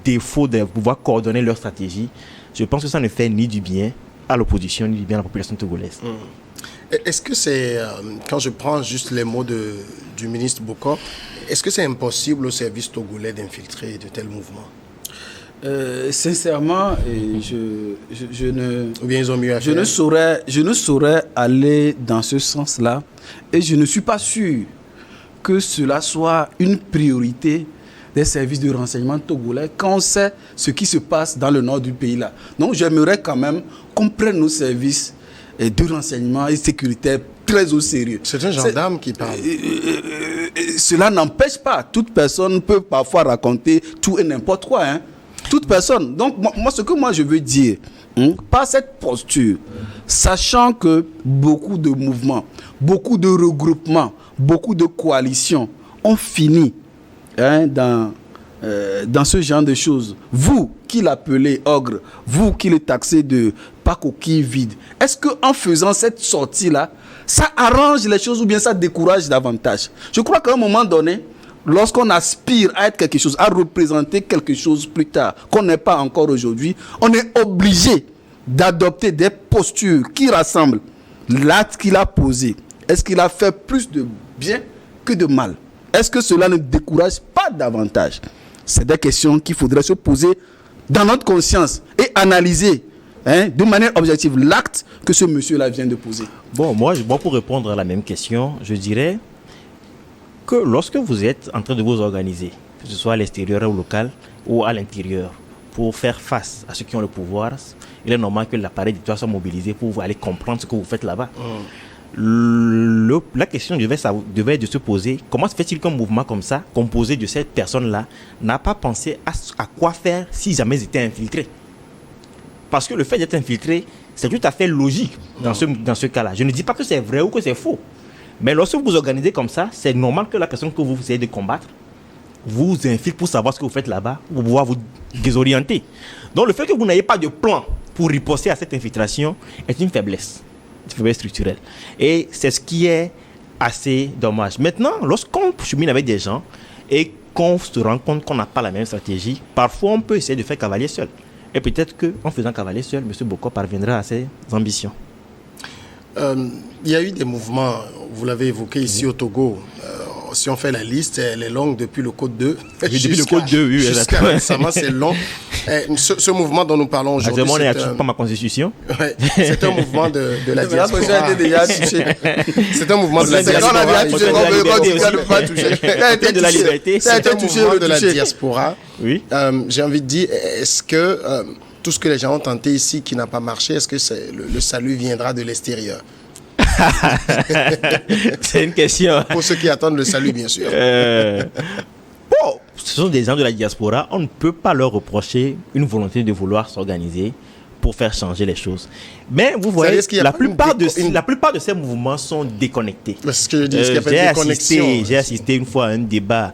défauts de pouvoir coordonner leur stratégie, je pense que ça ne fait ni du bien à l'opposition, ni du bien à la population togolaise. Est-ce que c'est, quand je prends juste les mots du ministre Boko, est-ce que c'est impossible au service togolais d'infiltrer de tels mouvements? Sincèrement, je ne... Ou bien ils ont mieux à faire? Je ne saurais aller dans ce sens-là. Et je ne suis pas sûr que cela soit une priorité des services de renseignement togolais quand on sait ce qui se passe dans le nord du pays là. Donc j'aimerais quand même qu'on prenne nos services de renseignement et sécuritaire très au sérieux. C'est un gendarme qui parle. Cela n'empêche pas. Toute personne peut parfois raconter tout et n'importe quoi. Toute personne. Donc moi ce que je veux dire, par cette posture, sachant que beaucoup de mouvements, beaucoup de regroupements, beaucoup de coalitions ont fini dans ce genre de choses. Vous qui l'appelez ogre, vous qui le taxez de pas coquille vide, est-ce qu'en faisant cette sortie-là, ça arrange les choses ou bien ça décourage davantage? Je crois qu'à un moment donné, lorsqu'on aspire à être quelque chose, à représenter quelque chose plus tard, qu'on n'est pas encore aujourd'hui, on est obligé d'adopter des postures qui rassemblent l'acte qu'il a posé. Est-ce qu'il a fait plus de bien que de mal? Est-ce que cela ne décourage pas davantage? C'est des questions qu'il faudrait se poser dans notre conscience et analyser de manière objective l'acte que ce monsieur-là vient de poser. Bon, moi, pour répondre à la même question, je dirais que lorsque vous êtes en train de vous organiser, que ce soit à l'extérieur ou local ou à l'intérieur, pour faire face à ceux qui ont le pouvoir, il est normal que l'appareil d'État soit mobilisé pour aller comprendre ce que vous faites là-bas. La question devait de se poser, comment se fait-il qu'un mouvement comme ça, composé de cette personne-là, n'a pas pensé à quoi faire si jamais ils étaient infiltrés? Parce que le fait d'être infiltré, c'est tout à fait logique dans ce cas-là. Je ne dis pas que c'est vrai ou que c'est faux. Mais lorsque vous vous organisez comme ça, c'est normal que la personne que vous essayez de combattre vous infiltre pour savoir ce que vous faites là-bas, pour pouvoir vous désorienter. Donc le fait que vous n'ayez pas de plan pour riposter à cette infiltration est une faiblesse structurelle. Et c'est ce qui est assez dommage. Maintenant, lorsqu'on chemine avec des gens et qu'on se rend compte qu'on n'a pas la même stratégie, parfois on peut essayer de faire cavalier seul. Et peut-être qu'en faisant cavalier seul, M. Boko parviendra à ses ambitions. Il y a eu des mouvements, vous l'avez évoqué ici au Togo. Si on fait la liste, elle est longue depuis le Code 2. Depuis le Code 2, oui. Jusqu'à récemment, c'est long. Ce mouvement dont nous parlons aujourd'hui, c'est pas ma constitution. Ouais, c'est un mouvement de la diaspora. C'est un mouvement de la diaspora. C'est un mouvement de la diaspora. Oui. J'ai envie de dire, est-ce que tout ce que les gens ont tenté ici qui n'a pas marché, est-ce que le salut viendra de l'extérieur? C'est une question. Pour ceux qui attendent le salut, bien sûr. Bon, ce sont des gens de la diaspora. On ne peut pas leur reprocher une volonté de vouloir s'organiser pour faire changer les choses. Mais vous voyez, la plupart de ces mouvements sont déconnectés. C'est ce que je dis. Est-ce qu'il y a pas de déconnexion? J'ai assisté une fois à un débat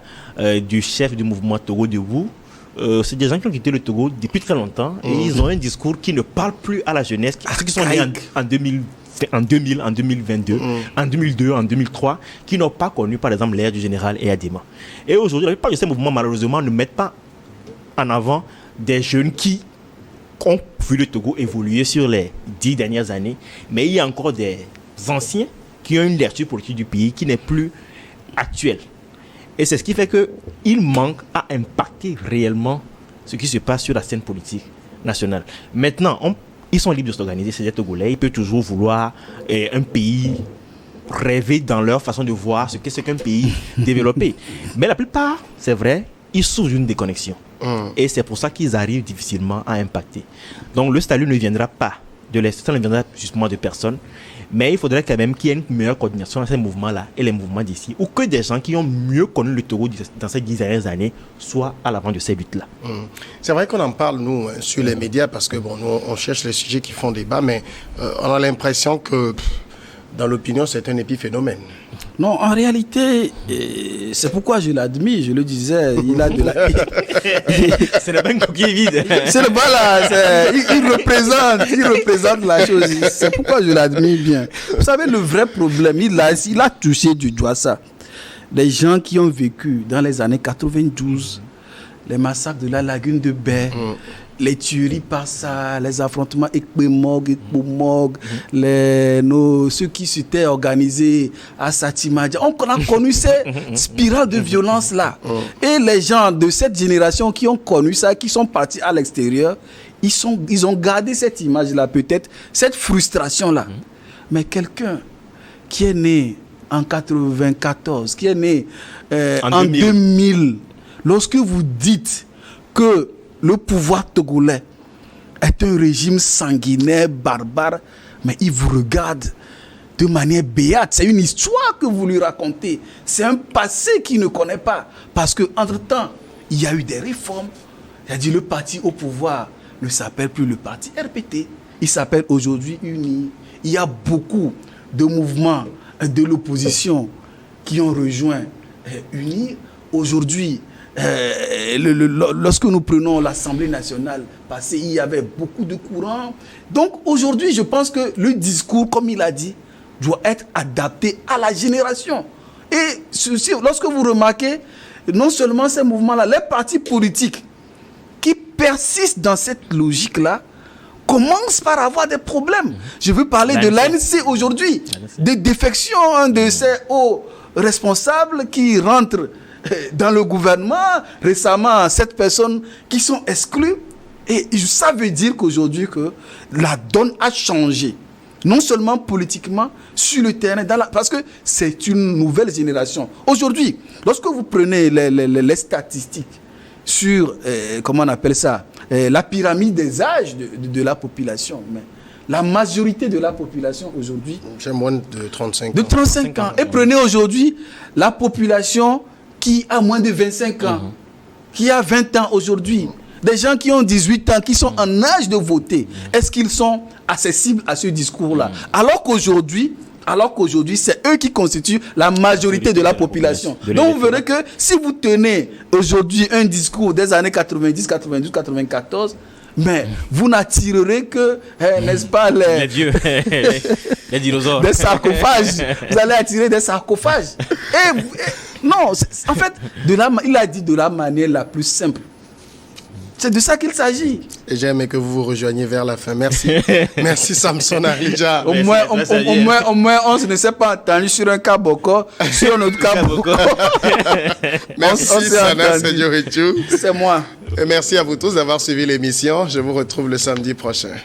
du chef du mouvement Togo Debout. C'est des gens qui ont quitté le Togo depuis très longtemps et ils ont un discours qui ne parle plus à la jeunesse, ceux qui sont nés en 2000, en 2022, en 2002, en 2003, qui n'ont pas connu par exemple l'ère du général Eyadema. Et aujourd'hui, la plupart de ces mouvements malheureusement ne mettent pas en avant des jeunes qui ont vu le Togo évoluer sur les 10 dernières années, mais il y a encore des anciens qui ont une lecture politique du pays qui n'est plus actuelle. Et c'est ce qui fait qu'il manque à impacter réellement ce qui se passe sur la scène politique nationale. Maintenant, ils sont libres de s'organiser, c'est des Togolais, ils peuvent toujours vouloir un pays, rêver dans leur façon de voir ce qu'est qu'un pays développé. Mais la plupart, c'est vrai, ils souffrent d'une déconnexion. Et c'est pour ça qu'ils arrivent difficilement à impacter. Donc le salut ne viendra pas de l'extérieur, ne viendra justement de personne. Mais il faudrait quand même qu'il y ait une meilleure coordination dans ces mouvements-là et les mouvements d'ici, ou que des gens qui ont mieux connu le Togo dans ces 10 dernières années soient à l'avant de ces luttes-là. C'est vrai qu'on en parle, nous, sur les médias, parce que bon, nous, on cherche les sujets qui font débat, mais on a l'impression que dans l'opinion, c'est un épiphénomène. Non, en réalité, c'est pourquoi je l'admire, je le disais, il a de la... C'est le même coquille vide. C'est le bas là, il représente la chose. C'est pourquoi je l'admire bien. Vous savez, le vrai problème, il a touché du doigt ça. Les gens qui ont vécu dans les années 92, les massacres de la lagune de Baie, les tueries par ça, les affrontements Ekpemog, ceux qui s'étaient organisés à Satimadja. On a connu ces spirales de violence-là. Et les gens de cette génération qui ont connu ça, qui sont partis à l'extérieur, ils ont gardé cette image-là, peut-être, cette frustration-là. Mais quelqu'un qui est né en 94, qui est né en 2000, lorsque vous dites que le pouvoir togolais est un régime sanguinaire, barbare, mais il vous regarde de manière béate. C'est une histoire que vous lui racontez. C'est un passé qu'il ne connaît pas. Parce qu'entre-temps, il y a eu des réformes. C'est-à-dire le parti au pouvoir ne s'appelle plus le parti RPT. Il s'appelle aujourd'hui UNI. Il y a beaucoup de mouvements de l'opposition qui ont rejoint UNI. Aujourd'hui, lorsque nous prenons l'Assemblée nationale passée, il y avait beaucoup de courants. Donc aujourd'hui, je pense que le discours, comme il a dit, doit être adapté à la génération. Et ceci, lorsque vous remarquez, non seulement ces mouvements-là, les partis politiques qui persistent dans cette logique-là commencent par avoir des problèmes. Je veux parler de l'ANC aujourd'hui, de défection de ces hauts responsables qui rentrent dans le gouvernement. Récemment, 7 personnes qui sont exclues. Et ça veut dire qu'aujourd'hui, que la donne a changé. Non seulement politiquement, sur le terrain, parce que c'est une nouvelle génération. Aujourd'hui, lorsque vous prenez les statistiques sur, comment on appelle ça, la pyramide des âges de la population, mais la majorité de la population aujourd'hui... C'est moins de 35 ans. De 35 ans. Et prenez aujourd'hui la population qui a moins de 25 ans, qui a 20 ans aujourd'hui. Des gens qui ont 18 ans, qui sont en âge de voter. Est-ce qu'ils sont accessibles à ce discours-là? Alors qu'aujourd'hui, c'est eux qui constituent la majorité de la population. Donc vous verrez que si vous tenez aujourd'hui un discours des années 90, 92, 94, mais vous n'attirerez que, n'est-ce pas, les dieux, les dinosaures. Des sarcophages. Vous allez attirer des sarcophages. Non, en fait, il a dit de la manière la plus simple. C'est de ça qu'il s'agit. Et j'ai aimé que vous vous rejoigniez vers la fin. Merci. Merci Samson Arlidja. Au moins, on ne s'est pas entendu sur un Kaboko, sur un autre Kaboko. Merci Sana Sadio Hichou. C'est moi. Et merci à vous tous d'avoir suivi l'émission. Je vous retrouve le samedi prochain.